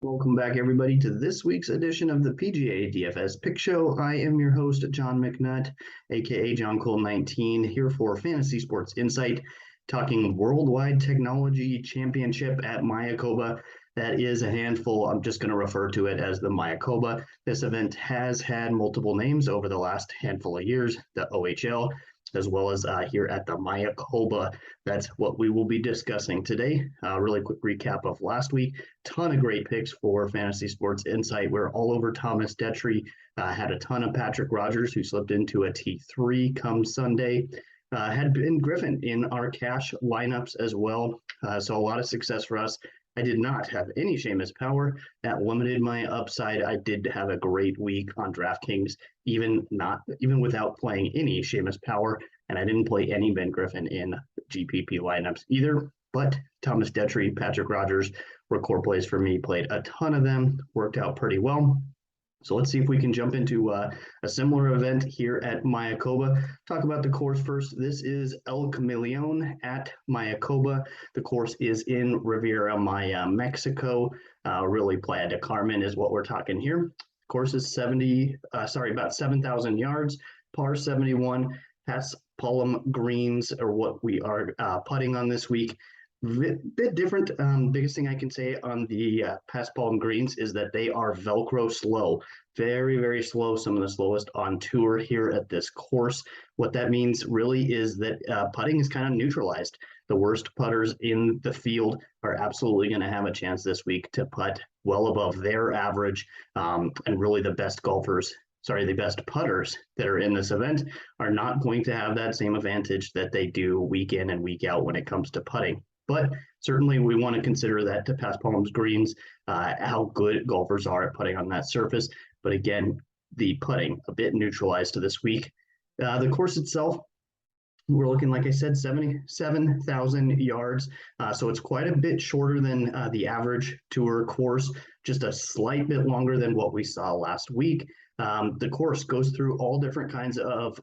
Welcome back, everybody, to this week's edition of the PGA DFS Pick Show. I am your host, John McNutt, aka John Cole 19, here for Fantasy Sports Insight, talking Worldwide Technology Championship at Mayakoba. That is a handful. I'm just going to refer to it as the Mayakoba. This event has had multiple names over the last handful of years, the OHL, as well as here at the Mayakoba. That's what we will be discussing today. Really quick recap of last week. Ton of great picks for Fantasy Sports Insight. We're all over Thomas Detry. Had a ton of Patrick Rogers, who slipped into a T3 come Sunday. Had Ben Griffin in our cash lineups as well. So a lot of success for us. I did not have any Seamus Power. That limited my upside. I did have a great week on DraftKings, even without playing any Seamus Power, and I didn't play any Ben Griffin in GPP lineups either. But Thomas Detry, Patrick Rogers were core plays for me. Played a ton of them, worked out pretty well. So let's see if we can jump into a similar event here at Mayakoba. Talk about the course first. This is El Camaleon at Mayakoba. The course is in Riviera Maya, Mexico. Really, Playa del Carmen is what we're talking here. Course is about 7,000 yards, par 71. Pass Palm greens are what we are putting on this week. Bit different. Biggest thing I can say on the Pass Palm greens is that they are Velcro slow, very, very slow. Some of the slowest on tour here at this course. What that means really is that putting is kind of neutralized. The worst putters in the field are absolutely going to have a chance this week to putt well above their average, and really the best putters that are in this event are not going to have that same advantage that they do week in and week out when it comes to putting. But certainly we want to consider that to Pass Palms greens, how good golfers are at putting on that surface. But again, the putting a bit neutralized to this week. The course itself, we're looking, like I said, 77,000 yards. So it's quite a bit shorter than the average tour course, just a slight bit longer than what we saw last week. The course goes through all different kinds of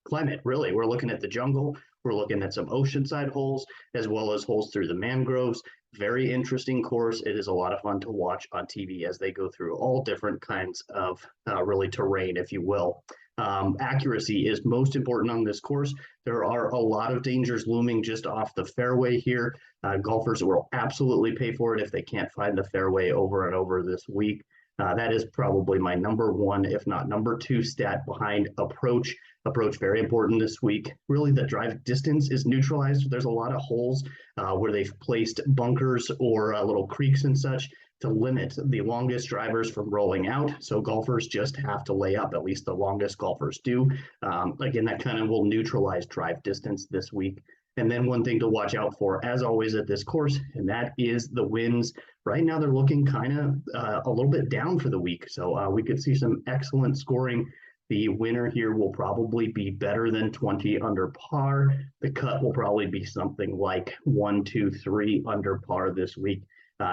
climate, really. We're looking at the jungle. We're looking at some oceanside holes, as well as holes through the mangroves. Very interesting course. It is a lot of fun to watch on TV as they go through all different kinds of really terrain, if you will. Accuracy is most important on this course. There are a lot of dangers looming just off the fairway here. Golfers will absolutely pay for it if they can't find the fairway over and over this week. That is probably my number one, if not number two stat behind approach. Approach very important this week. Really, the drive distance is neutralized. There's a lot of holes where they've placed bunkers or little creeks and such to limit the longest drivers from rolling out. So golfers just have to lay up, at least the longest golfers do. Again, that kind of will neutralize drive distance this week. And then one thing to watch out for, as always at this course, and that is the winds. Right now, they're looking kind of a little bit down for the week. So we could see some excellent scoring. The winner here will probably be better than 20 under par. The cut will probably be something like 1, 2, 3 under par this week.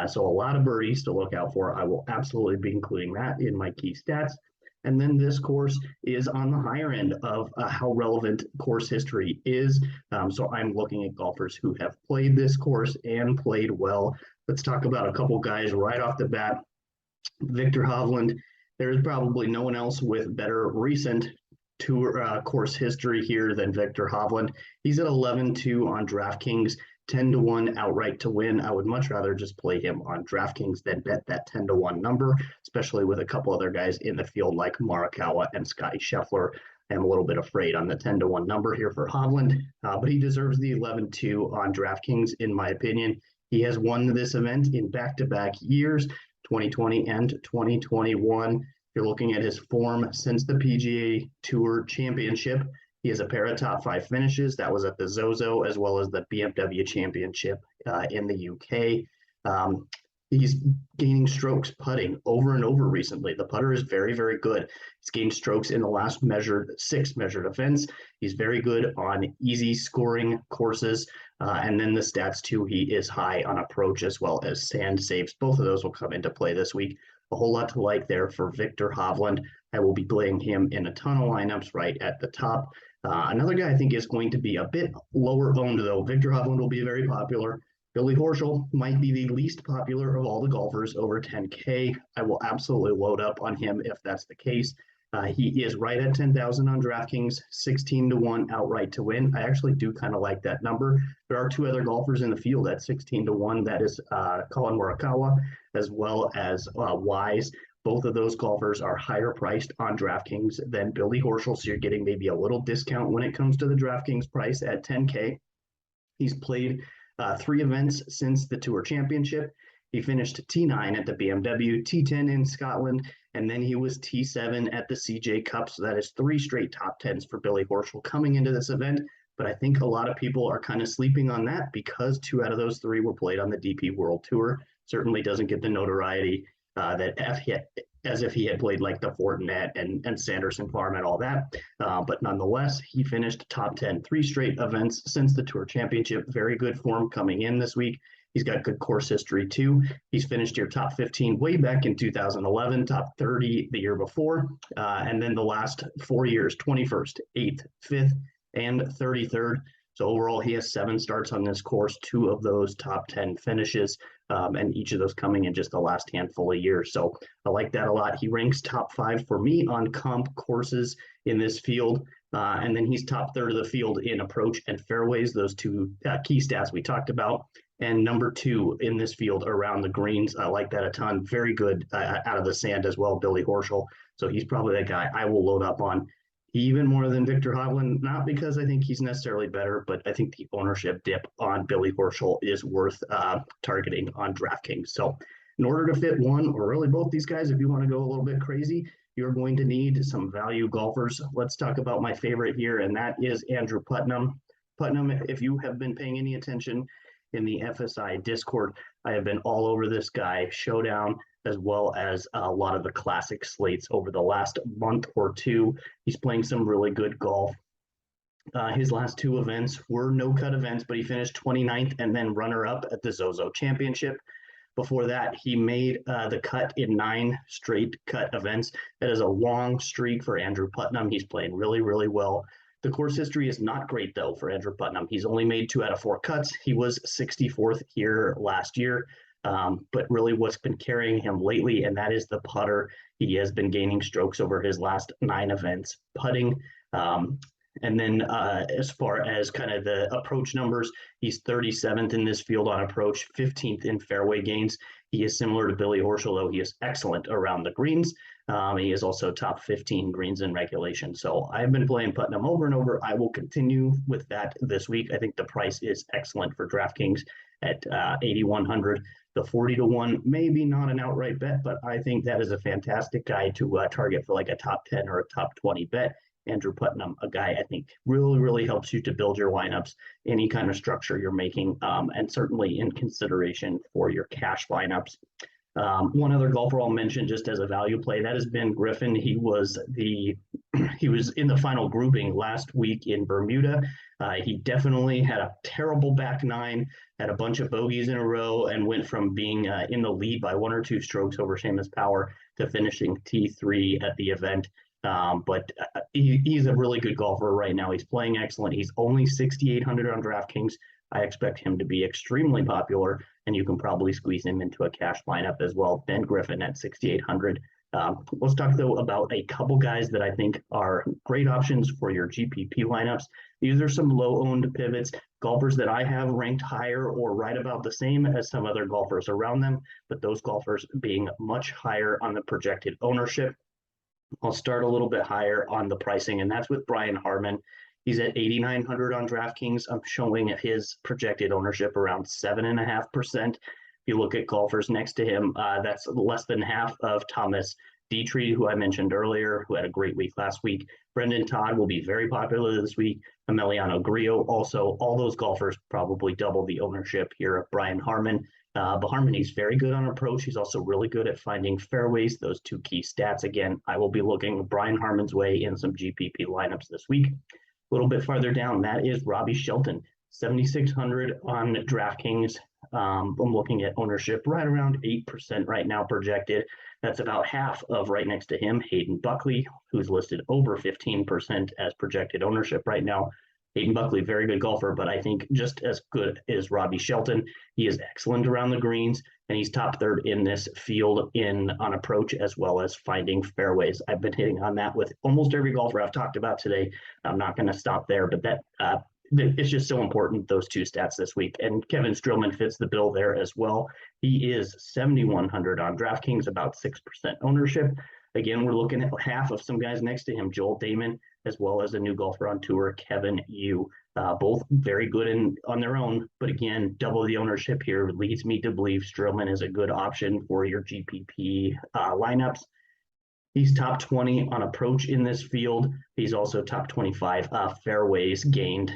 So a lot of birdies to look out for. I will absolutely be including that in my key stats. And then this course is on the higher end of how relevant course history is. So I'm looking at golfers who have played this course and played well. Let's talk about a couple guys right off the bat. Victor Hovland. There's probably no one else with better recent tour course history here than Victor Hovland. He's at 11-2 on DraftKings. 10-1 outright to win. I would much rather just play him on DraftKings than bet that 10-1 number, especially with a couple other guys in the field like Morikawa and Scotty Scheffler. I'm a little bit afraid on the 10-1 number here for Hovland, but he deserves the 11-2 on DraftKings, in my opinion. He has won this event in back-to-back years, 2020 and 2021. If you're looking at his form since the PGA Tour Championship, he has a pair of top 5 finishes. That was at the Zozo as well as the BMW Championship in the UK. He's gaining strokes putting over and over recently. The putter is very, very good. He's gained strokes in the last 6 measured events. He's very good on easy scoring courses. And then the stats too, he is high on approach as well as sand saves. Both of those will come into play this week. A whole lot to like there for Victor Hovland. I will be playing him in a ton of lineups right at the top. Another guy I think is going to be a bit lower owned, though. Victor Hovland will be very popular. Billy Horschel might be the least popular of all the golfers over 10K. I will absolutely load up on him if that's the case. He is right at 10,000 on DraftKings, 16 to 1 outright to win. I actually do kind of like that number. There are two other golfers in the field at 16 to 1. That is Colin Morikawa as well as Wise. Both of those golfers are higher priced on DraftKings than Billy Horschel, so you're getting maybe a little discount when it comes to the DraftKings price at 10K. He's played 3 events since the Tour Championship. He finished T9 at the BMW, T10 in Scotland, and then he was T7 at the CJ Cup. So that is 3 straight top 10s for Billy Horschel coming into this event. But I think a lot of people are kind of sleeping on that because 2 out of those 3 were played on the DP World Tour. Certainly doesn't get the notoriety as if he had played like the Fortinet and Sanderson Farm and all that. But nonetheless, he finished top 10 3 straight events since the Tour Championship. Very good form coming in this week. He's got good course history too. He's finished your top 15 way back in 2011, top 30 the year before, and then the last 4 years, 21st, 8th, 5th, and 33rd. So overall, he has 7 starts on this course, 2 of those top 10 finishes, and each of those coming in just the last handful of years. So I like that a lot. He ranks top 5 for me on comp courses in this field. And then he's top third of the field in approach and fairways, those 2 key stats we talked about. And number 2 in this field around the greens. I like that a ton. Very good out of the sand as well, Billy Horschel. So he's probably that guy I will load up on even more than Victor Hovland, not because I think he's necessarily better, but I think the ownership dip on Billy Horschel is worth targeting on DraftKings. So in order to fit one or really both these guys, if you want to go a little bit crazy, you're going to need some value golfers. Let's talk about my favorite here, and that is Andrew Putnam. Putnam, if you have been paying any attention in the FSI Discord, I have been all over this guy, Showdown, as well as a lot of the classic slates over the last month or 2. He's playing some really good golf. His last 2 events were no-cut events, but he finished 29th and then runner-up at the Zozo Championship. Before that, he made the cut in 9 straight cut events. That is a long streak for Andrew Putnam. He's playing really, really well. The course history is not great, though, for Andrew Putnam. He's only made 2 out of 4 cuts. He was 64th here last year. But really what's been carrying him lately, and that is the putter. He has been gaining strokes over his last 9 events putting. And then as far as kind of the approach numbers, he's 37th in this field on approach, 15th in fairway gains. He is similar to Billy Horschel, though he is excellent around the greens. He is also top 15 greens in regulation. So I've been playing Putnam over and over. I will continue with that this week. I think the price is excellent for DraftKings at 8,100. The 40 to 1, maybe not an outright bet, but I think that is a fantastic guy to target for like a top 10 or a top 20 bet. Andrew Putnam, a guy I think really, really helps you to build your lineups, any kind of structure you're making, and certainly in consideration for your cash lineups. One other golfer I'll mention just as a value play, that has Ben Griffin. He was in the final grouping last week in Bermuda. He definitely had a terrible back 9, had a bunch of bogeys in a row, and went from being in the lead by 1 or 2 strokes over Seamus Power to finishing T3 at the event. But he's a really good golfer right now. He's playing excellent. He's only 6,800 on DraftKings. I expect him to be extremely popular, and you can probably squeeze him into a cash lineup as well. Ben Griffin at 6,800. Let's talk, though, about a couple guys that I think are great options for your GPP lineups. These are some low-owned pivots, golfers that I have ranked higher or right about the same as some other golfers around them, but those golfers being much higher on the projected ownership. I'll start a little bit higher on the pricing, and that's with Brian Harman. He's at 8,900 on DraftKings. I'm showing his projected ownership around 7.5%. If you look at golfers next to him, that's less than half of Thomas Dietrich, who I mentioned earlier, who had a great week last week. Brendan Todd will be very popular this week. Emiliano Grillo also. All those golfers probably double the ownership here of Brian Harman. But Harman, he's very good on approach. He's also really good at finding fairways, those 2 key stats. Again, I will be looking Brian Harman's way in some GPP lineups this week. A little bit farther down, that is Robbie Shelton, 7,600 on DraftKings. I'm looking at ownership right around 8% right now projected. That's about half of right next to him, Hayden Buckley, who's listed over 15% as projected ownership right now. Hayden Buckley, very good golfer, but I think just as good as Robbie Shelton. He is excellent around the greens, and he's top third in this field on approach as well as finding fairways. I've been hitting on that with almost every golfer I've talked about today. I'm not going to stop there, but it's just so important, those two stats this week. And Kevin Strillman fits the bill there as well. He is 7,100 on DraftKings, about 6% ownership. Again, we're looking at half of some guys next to him, Joel Damon, as well as a new golfer on tour, Kevin Yu. Both very good on their own, but again, double the ownership here leads me to believe Strillman is a good option for your GPP lineups. He's top 20 on approach in this field. He's also top 25 fairways gained.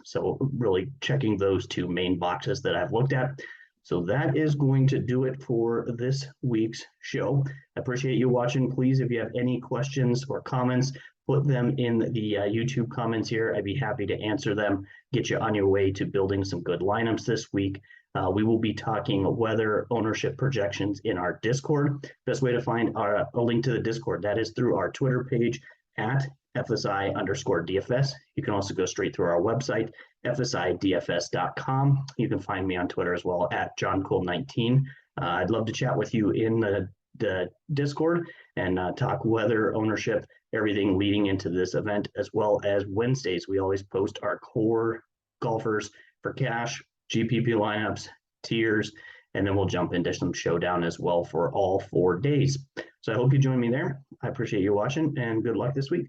So really checking those two main boxes that I've looked at. So that is going to do it for this week's show. I appreciate you watching. Please, if you have any questions or comments, put them in the YouTube comments here. I'd be happy to answer them, get you on your way to building some good lineups this week. We will be talking weather ownership projections in our Discord. Best way to find a link to the Discord, that is through our Twitter page at FSI_DFS. You can also go straight through our website, FSIDFS.com. You can find me on Twitter as well at JohnCole19. I'd love to chat with you in the Discord and talk weather, ownership, everything leading into this event, as well as Wednesdays. We always post our core golfers for cash, GPP lineups, tiers, and then we'll jump into some showdown as well for all 4 days. So I hope you join me there. I appreciate you watching, and good luck this week.